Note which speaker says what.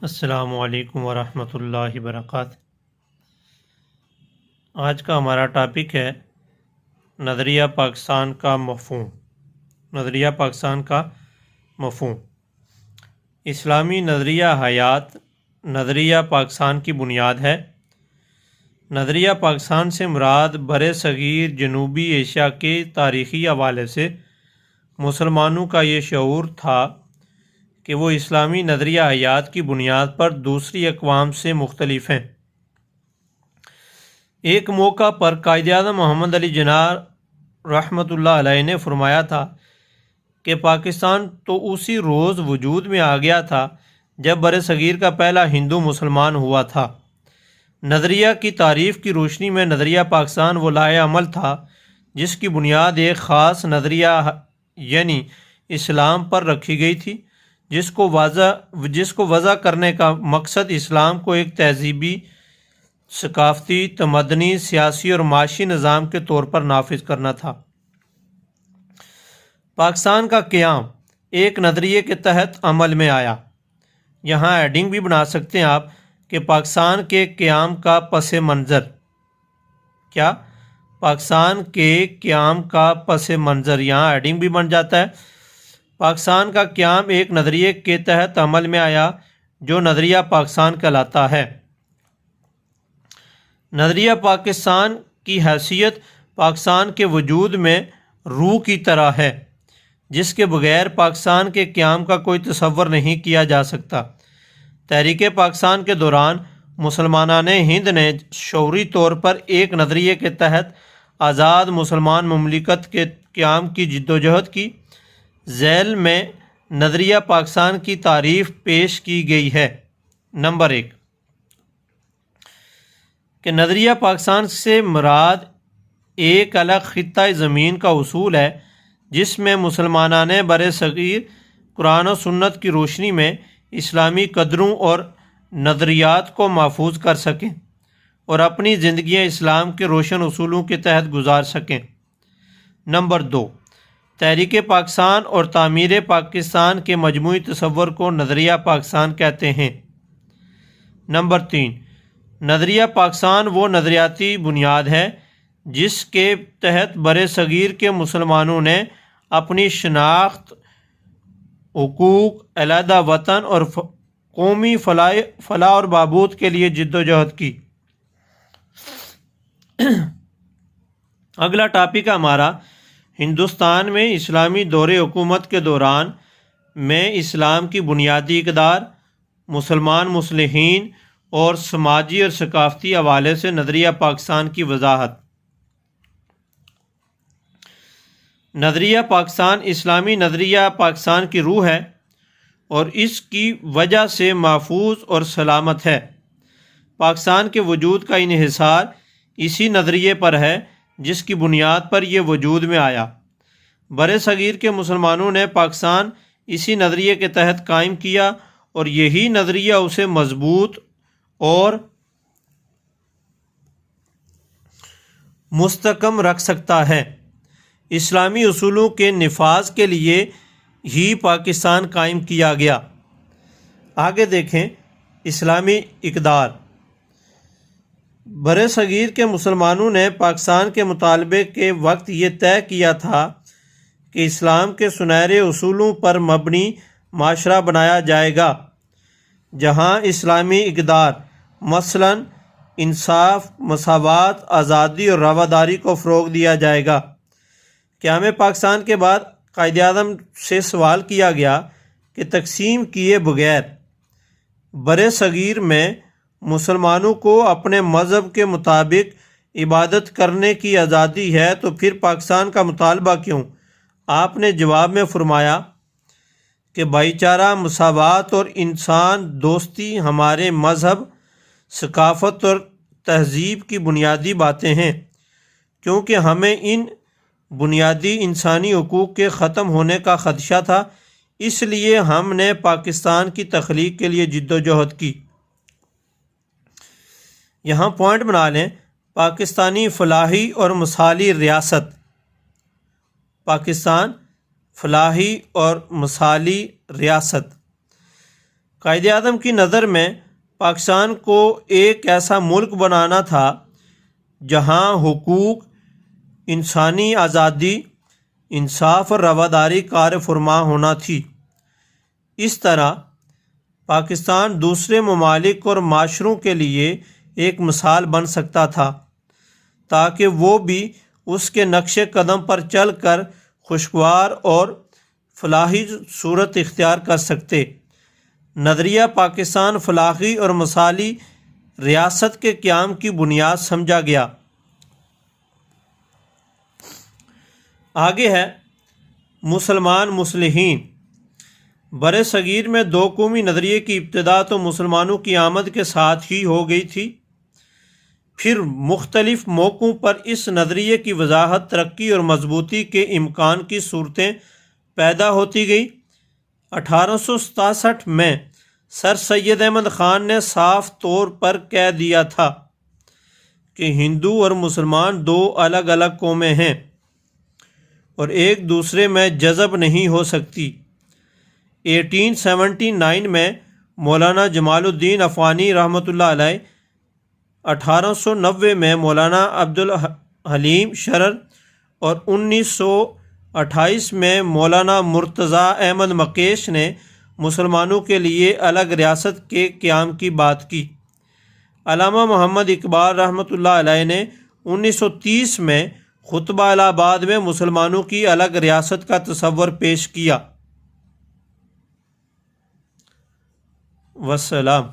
Speaker 1: السلام علیکم ورحمۃ اللہ وبرکاتہ۔ آج کا ہمارا ٹاپک ہے نظریہ پاکستان کا مفہوم۔ نظریہ پاکستان کا مفہوم۔ اسلامی نظریہ حیات نظریہ پاکستان کی بنیاد ہے۔ نظریہ پاکستان سے مراد برصغیر جنوبی ایشیا کے تاریخی حوالے سے مسلمانوں کا یہ شعور تھا کہ وہ اسلامی نظریہ حیات کی بنیاد پر دوسری اقوام سے مختلف ہیں۔ ایک موقع پر قائد اعظم محمد علی جناح رحمۃ اللہ علیہ نے فرمایا تھا کہ پاکستان تو اسی روز وجود میں آ گیا تھا جب برصغیر کا پہلا ہندو مسلمان ہوا تھا۔ نظریہ کی تعریف کی روشنی میں نظریہ پاکستان وہ لائحہ عمل تھا جس کی بنیاد ایک خاص نظریہ یعنی اسلام پر رکھی گئی تھی، جس کو وضع کرنے کا مقصد اسلام کو ایک تہذیبی، ثقافتی، تمدنی، سیاسی اور معاشی نظام کے طور پر نافذ کرنا تھا۔ پاکستان کا قیام ایک نظریے کے تحت عمل میں آیا۔ یہاں ایڈنگ بھی بنا سکتے ہیں آپ کہ پاکستان کے قیام کا پس منظر کیا؟ پاکستان کے قیام کا پس منظر، یہاں ایڈنگ بھی بن جاتا ہے۔ پاکستان کا قیام ایک نظریے کے تحت عمل میں آیا جو نظریہ پاکستان کہلاتا ہے۔ نظریہ پاکستان کی حیثیت پاکستان کے وجود میں روح کی طرح ہے، جس کے بغیر پاکستان کے قیام کا کوئی تصور نہیں کیا جا سکتا۔ تحریک پاکستان کے دوران مسلمانان ہند نے شعوری طور پر ایک نظریے کے تحت آزاد مسلمان مملکت کے قیام کی جدوجہد کی۔ ذیل میں نظریہ پاکستان کی تعریف پیش کی گئی ہے۔ نمبر 1 کہ نظریہ پاکستان سے مراد ایک الگ خطہ زمین کا اصول ہے جس میں مسلمانان برصغیر قرآن و سنت کی روشنی میں اسلامی قدروں اور نظریات کو محفوظ کر سکیں اور اپنی زندگیاں اسلام کے روشن اصولوں کے تحت گزار سکیں۔ نمبر 2 تحریک پاکستان اور تعمیر پاکستان کے مجموعی تصور کو نظریہ پاکستان کہتے ہیں۔ نمبر 3 نظریہ پاکستان وہ نظریاتی بنیاد ہے جس کے تحت برصغیر کے مسلمانوں نے اپنی شناخت، حقوق، علیحدہ وطن اور قومی فلاح اور بہبود کے لیے جدوجہد کی۔ اگلا ٹاپک ہمارا ہندوستان میں اسلامی دور حکومت کے دوران میں اسلام کی بنیادی اقدار، مسلمان مصلحین اور سماجی اور ثقافتی حوالے سے نظریہ پاکستان کی وضاحت۔ نظریہ پاکستان اسلامی نظریہ پاکستان کی روح ہے اور اس کی وجہ سے محفوظ اور سلامت ہے۔ پاکستان کے وجود کا انحصار اسی نظریے پر ہے جس کی بنیاد پر یہ وجود میں آیا۔ برصغیر کے مسلمانوں نے پاکستان اسی نظریے کے تحت قائم کیا اور یہی نظریہ اسے مضبوط اور مستحکم رکھ سکتا ہے۔ اسلامی اصولوں کے نفاذ کے لیے ہی پاکستان قائم کیا گیا۔ آگے دیکھیں اسلامی اقدار۔ برصغیر کے مسلمانوں نے پاکستان کے مطالبے کے وقت یہ طے کیا تھا کہ اسلام کے سنہرے اصولوں پر مبنی معاشرہ بنایا جائے گا جہاں اسلامی اقدار مثلاً انصاف، مساوات، آزادی اور رواداری کو فروغ دیا جائے گا۔ قیام پاکستان کے بعد قائد اعظم سے سوال کیا گیا کہ تقسیم کیے بغیر برصغیر میں مسلمانوں کو اپنے مذہب کے مطابق عبادت کرنے کی آزادی ہے تو پھر پاکستان کا مطالبہ کیوں؟ آپ نے جواب میں فرمایا کہ بھائی چارہ، مساوات اور انسان دوستی ہمارے مذہب، ثقافت اور تہذیب کی بنیادی باتیں ہیں۔ کیونکہ ہمیں ان بنیادی انسانی حقوق کے ختم ہونے کا خدشہ تھا، اس لیے ہم نے پاکستان کی تخلیق کے لیے جدوجہد کی۔ یہاں پوائنٹ بنا لیں، پاکستانی فلاحی اور مثالی ریاست۔ پاکستان فلاحی اور مثالی ریاست۔ قائد اعظم کی نظر میں پاکستان کو ایک ایسا ملک بنانا تھا جہاں حقوق، انسانی آزادی، انصاف اور رواداری کار فرما ہونا تھی۔ اس طرح پاکستان دوسرے ممالک اور معاشروں کے لیے ایک مثال بن سکتا تھا تاکہ وہ بھی اس کے نقش قدم پر چل کر خوشگوار اور فلاحی صورت اختیار کر سکتے۔ نظریہ پاکستان فلاحی اور مثالی ریاست کے قیام کی بنیاد سمجھا گیا۔ آگے ہے مسلمان مصلحین۔ بر صغیر میں دو قومی نظریے کی ابتدا تو مسلمانوں کی آمد کے ساتھ ہی ہو گئی تھی، پھر مختلف موقعوں پر اس نظریے کی وضاحت، ترقی اور مضبوطی کے امکان کی صورتیں پیدا ہوتی گئی۔ 1867 میں سر سید احمد خان نے صاف طور پر کہہ دیا تھا کہ ہندو اور مسلمان دو الگ الگ قومیں ہیں اور ایک دوسرے میں جذب نہیں ہو سکتی۔ 1879 میں مولانا جمال الدین افغانی رحمۃ اللہ علیہ، 1890 میں مولانا عبدالحلیم شرر اور 1928 میں مولانا مرتضیٰ احمد مکیش نے مسلمانوں کے لیے الگ ریاست کے قیام کی بات کی۔ علامہ محمد اقبال رحمۃ اللہ علیہ نے 1930 میں خطبہ الہ آباد میں مسلمانوں کی الگ ریاست کا تصور پیش کیا۔ والسلام۔